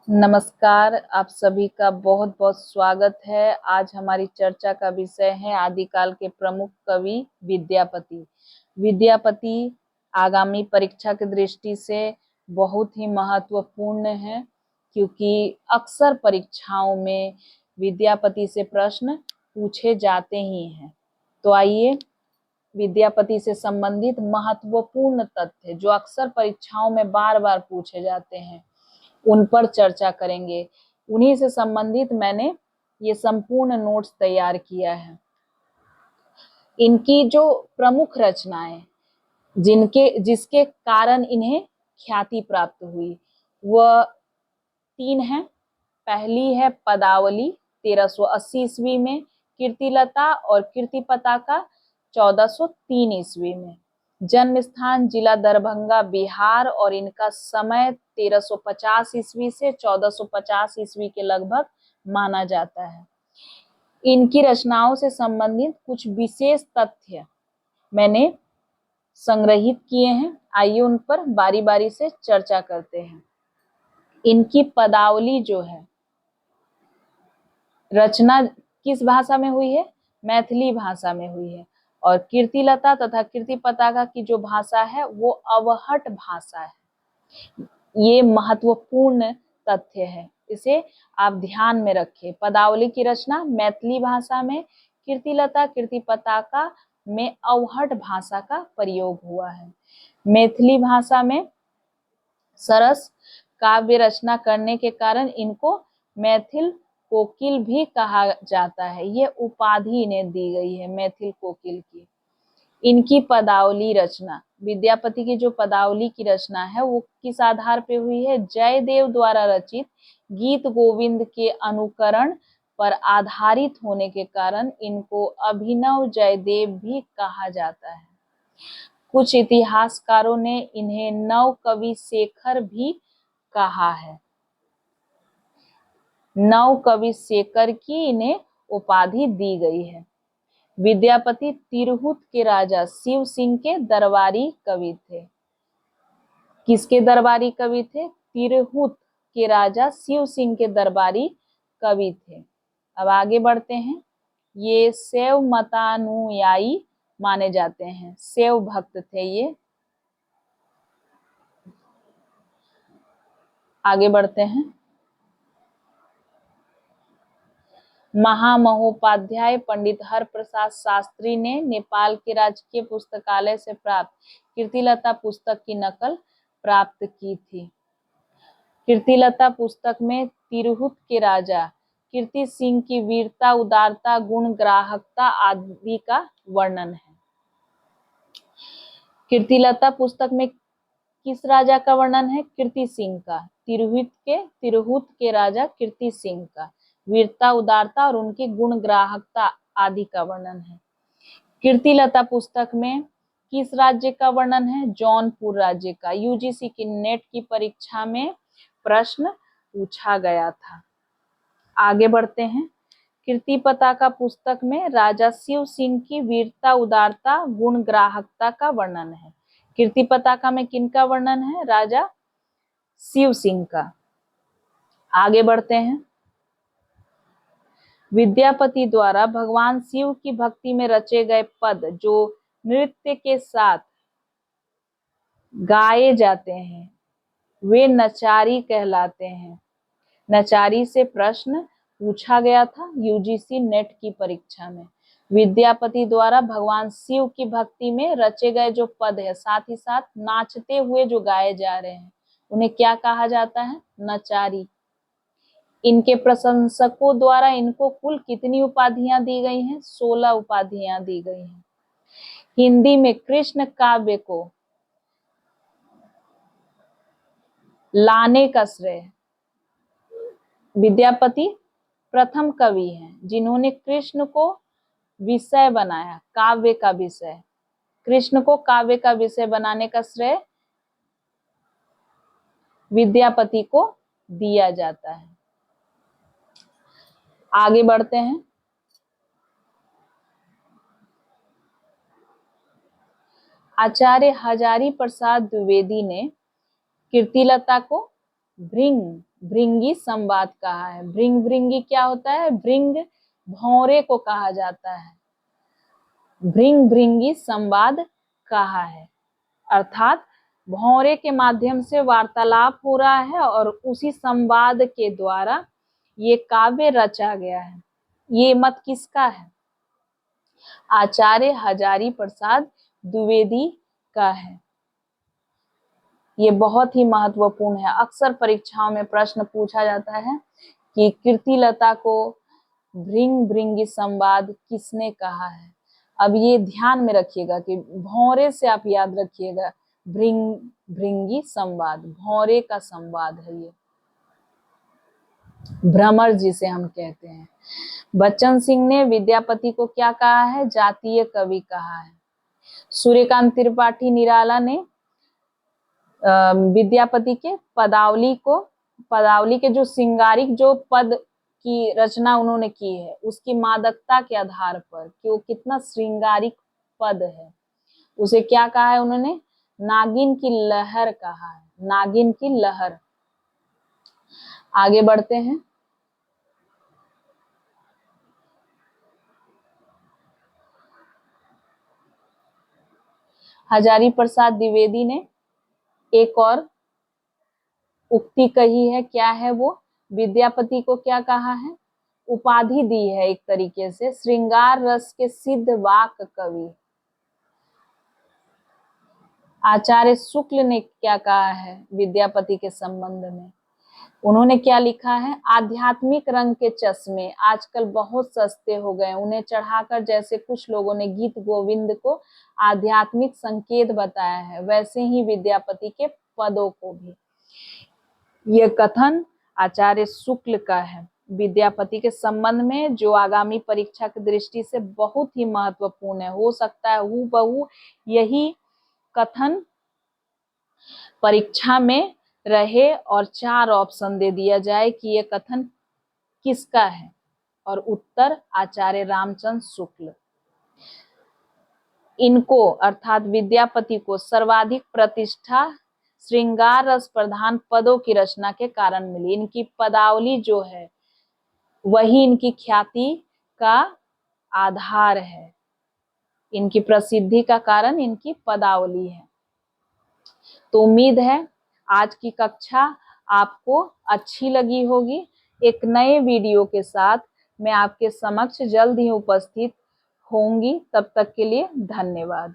नमस्कार, आप सभी का बहुत बहुत स्वागत है। आज हमारी चर्चा का विषय है आदिकाल के प्रमुख कवि विद्यापति। विद्यापति आगामी परीक्षा की दृष्टि से बहुत ही महत्वपूर्ण है, क्योंकि अक्सर परीक्षाओं में विद्यापति से प्रश्न पूछे जाते ही हैं। तो आइए विद्यापति से संबंधित महत्वपूर्ण तथ्य जो अक्सर परीक्षाओं में बार बार पूछे जाते हैं उन पर चर्चा करेंगे। उन्हीं से संबंधित मैंने ये संपूर्ण नोट्स तैयार किया है। इनकी जो प्रमुख रचनाएं जिसके कारण इन्हें ख्याति प्राप्त हुई वह 3 हैं। पहली है पदावली 1380 ईस्वी में, कीर्तिलता और कीर्ति पताका 1403 ईस्वी में। जन्म स्थान जिला दरभंगा बिहार और इनका समय 1350 ईस्वी से 1450 ईस्वी के लगभग माना जाता है। इनकी रचनाओं से संबंधित कुछ विशेष तथ्य मैंने संग्रहित किए हैं। आइए उन पर बारी बारी से चर्चा करते हैं। इनकी पदावली जो है रचना किस भाषा में हुई है? मैथिली भाषा में हुई है। और कीर्तिलता तथा कीर्ति पताका की जो भाषा है वो अवहट भाषा है। ये महत्वपूर्ण तथ्य है, इसे आप ध्यान में रखें। पदावली की रचना मैथिली भाषा में, कीर्तिलता कीर्ति पताका में अवहट भाषा का प्रयोग हुआ है। मैथिली भाषा में सरस काव्य रचना करने के कारण इनको मैथिल कोकिल भी कहा जाता है। ये उपाधि इन्हें दी गई है मैथिल कोकिल की। इनकी पदावली रचना, विद्यापति की जो पदावली की रचना है वो किस आधार पे हुई है? जयदेव द्वारा रचित गीत गोविंद के अनुकरण पर आधारित होने के कारण इनको अभिनव जयदेव भी कहा जाता है। कुछ इतिहासकारों ने इन्हें नव कवि शेखर भी कहा है। नव कवि शेखर की इन्हें उपाधि दी गई है। विद्यापति तिरहुत के राजा शिव सिंह के दरबारी कवि थे। किसके दरबारी कवि थे? तिरहुत के राजा शिव सिंह के दरबारी कवि थे। अब आगे बढ़ते हैं। ये शैव मतानुयायी माने जाते हैं, शैव भक्त थे ये। आगे बढ़ते हैं। महामहोपाध्याय पंडित हरप्रसाद शास्त्री ने नेपाल के राजकीय पुस्तकालय से प्राप्त कीर्तिलता पुस्तक की नकल प्राप्त की थी। कीर्तिलता पुस्तक में तिरहुत के राजा कीर्ति सिंह की वीरता, उदारता, गुण, ग्राहकता आदि का वर्णन है। कीर्तिलता पुस्तक में किस राजा का वर्णन है? कीर्ति सिंह का। तिरहुत के राजा कीर्ति सिंह का वीरता, उदारता और उनकी गुण, ग्राहकता आदि का वर्णन है। कीर्तिलता पुस्तक में किस राज्य का वर्णन है? जौनपुर राज्य का। यूजीसी की नेट की परीक्षा में प्रश्न पूछा गया था। आगे बढ़ते हैं। कीर्ति पताका पुस्तक में राजा शिव सिंह की वीरता, उदारता, गुण, ग्राहकता का वर्णन है। कीर्ति पताका में किनका वर्णन है? राजा शिव सिंह का। आगे बढ़ते हैं। विद्यापति द्वारा भगवान शिव की भक्ति में रचे गए पद जो नृत्य के साथ गाए जाते हैं वे नचारी कहलाते हैं। नचारी से प्रश्न पूछा गया था यूजीसी नेट की परीक्षा में। विद्यापति द्वारा भगवान शिव की भक्ति में रचे गए जो पद है, साथ ही साथ नाचते हुए जो गाए जा रहे हैं, उन्हें क्या कहा जाता है? नचारी। इनके प्रशंसकों द्वारा इनको कुल कितनी उपाधियां दी गई हैं? 16 उपाधियां दी गई हैं। हिंदी में कृष्ण काव्य को लाने का श्रेय विद्यापति प्रथम कवि हैं जिन्होंने कृष्ण को विषय बनाया, काव्य का विषय। कृष्ण को काव्य का विषय बनाने का श्रेय विद्यापति को दिया जाता है। आगे बढ़ते हैं। आचार्य हजारी प्रसाद द्विवेदी ने कीर्तिलता को भृंग भृंगी संवाद कहा है। भृंगी क्या होता है? भृंग भौरे को कहा जाता है। भृंगी संवाद कहा है, अर्थात भौरे के माध्यम से वार्तालाप हो रहा है और उसी संवाद के द्वारा ये काव्य रचा गया है। ये मत किसका है? आचार्य हजारी प्रसाद द्विवेदी का है। ये बहुत ही महत्वपूर्ण है। अक्सर परीक्षाओं में प्रश्न पूछा जाता है कि कीर्तिलता को भृंगी संवाद किसने कहा है। अब ये ध्यान में रखिएगा कि भौरे से आप याद रखिएगा, भृंगी संवाद, भौरे का संवाद है ये, भ्रमर जिसे हम कहते हैं। बच्चन सिंह ने विद्यापति को क्या कहा है? जातीय कवि कहा है। सूर्यकांत त्रिपाठी निराला ने विद्यापति के पदावली के जो श्रृंगारिक जो पद की रचना उन्होंने की है, उसकी मादकता के आधार पर कि वो कितना श्रृंगारिक पद है, उसे क्या कहा है उन्होंने? नागिन की लहर कहा है, नागिन की लहर। आगे बढ़ते हैं। हजारी प्रसाद द्विवेदी ने एक और उक्ति कही है। क्या है वो? विद्यापति को क्या कहा है? उपाधि दी है एक तरीके से, श्रृंगार रस के सिद्ध वाक कवि। आचार्य शुक्ल ने क्या कहा है विद्यापति के संबंध में? उन्होंने क्या लिखा है? आध्यात्मिक रंग के चश्मे आजकल बहुत सस्ते हो गए, उन्हें चढ़ाकर जैसे कुछ लोगों ने गीत गोविंद को आध्यात्मिक संकेत बताया है, वैसे ही विद्यापति के पदों को भी। यह कथन आचार्य शुक्ल का है विद्यापति के संबंध में, जो आगामी परीक्षा की दृष्टि से बहुत ही महत्वपूर्ण है। हो सकता है हूबहू यही कथन परीक्षा में रहे और 4 ऑप्शन दे दिया जाए कि यह कथन किसका है, और उत्तर आचार्य रामचंद्र शुक्ल। इनको अर्थात विद्यापति को सर्वाधिक प्रतिष्ठा श्रृंगार रस प्रधान पदों की रचना के कारण मिली। इनकी पदावली जो है वही इनकी ख्याति का आधार है, इनकी प्रसिद्धि का कारण इनकी पदावली है। तो उम्मीद है आज की कक्षा आपको अच्छी लगी होगी। एक नए वीडियो के साथ मैं आपके समक्ष जल्द ही उपस्थित होंगी। तब तक के लिए धन्यवाद।